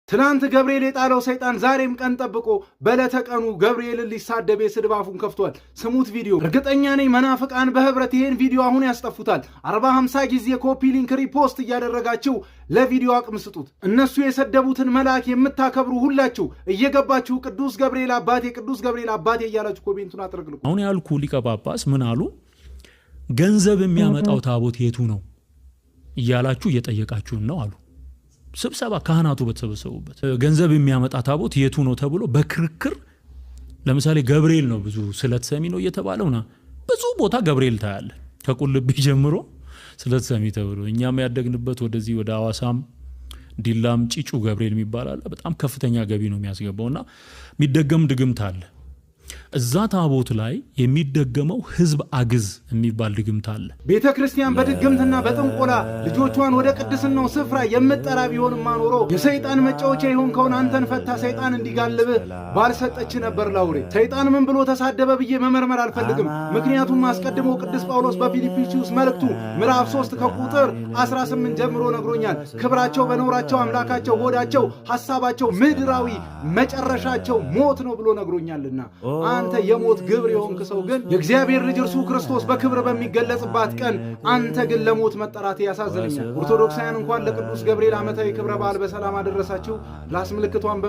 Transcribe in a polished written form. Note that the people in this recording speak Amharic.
ትናንት ገብርኤል የጣለው ሰይጣን ዛሬም ቀን ጠብቆ በለተቀኑ ገብርኤልን ሊሳደብ የስድብ አፉን ከፍቷል። ስሙት ቪዲዮ። እርግጠኛ ነኝ መናፍቃን በህብረት ይሄን ቪዲዮ አሁን ያስጠፉታል። 40-50 ጊዜ ኮፒ ሊንክ ሪፖስት እያደረጋችሁ ለቪዲዮ አቅም ስጡት። እነሱ የሰደቡትን መልአክ የምታከብሩ ሁላችሁ እየገባችሁ ቅዱስ ገብርኤል አባቴ እያላችሁ ኮሜንቱን አጥርግልቁ። አሁን ያልኩ ሊቀ ጳጳስ ምን አሉ? ገንዘብ የሚያመጣው ታቦት የቱ ነው እያላችሁ እየጠየቃችሁን ነው አሉ። ስብሰባ ካህናቱ በተሰበሰቡበት ገንዘብ የሚያመጣ ታቦት የቱ ነው ተብሎ በክርክር ለምሳሌ ገብርኤል ነው ብዙ ስለት ሰሚ ነው እየተባለውና ብዙ ቦታ ገብርኤል ታያለ ከቁልቢ ጀምሮ ስለት ሰሚ ተብሎ እኛም ያደግንበት ወደዚህ ወደ አዋሳም ዲላም ጪጩ ገብርኤል የሚባል በጣም ከፍተኛ ገቢ ነው የሚያስገባውና የሚደገም ድግምት አለ። እዛ ታቦት ላይ የሚደገመው ህዝብ አግዝ የሚባል ድግምት አለ። ቤተ ክርስቲያን በድግምትና በጥንቆላ ልጆቿን ወደ ቅድስናው ስፍራ የምትጠራ ቢሆንማ ኖሮ የሰይጣን መጫወቻ የሆንከውን አንተን ፈታ ሰይጣን እንዲጋልብህ ባልሰጠች ነበር ላውሬ። ሰይጣን ምን ብሎ ተሳደበ ብዬ መመርመር አልፈልግም። ምክንያቱም አስቀድሞ ቅዱስ ጳውሎስ በፊልጵስዩስ መልእክቱ ምዕራፍ 3 ከቁጥር 18 ጀምሮ ነግሮኛል። ክብራቸው በኖራቸው አምላካቸው ሆዳቸው ሐሳባቸው ምድራዊ መጨረሻቸው ሞት ነው ብሎ ነግሮኛልና አንተ የሞት ግብር የሆንክ ሰው ግን የእግዚአብሔር ልጅ እርሱ ክርስቶስ በክብር በሚገለጽባት ቀን አንተ ግን ለሞት መጠራት ያሳዝነኛል። ኦርቶዶክሳውያን እንኳን ለቅዱስ ገብርኤል ዓመታዊ ክብረ በዓል በሰላም አደረሳችሁ። ራስ ምልክቷን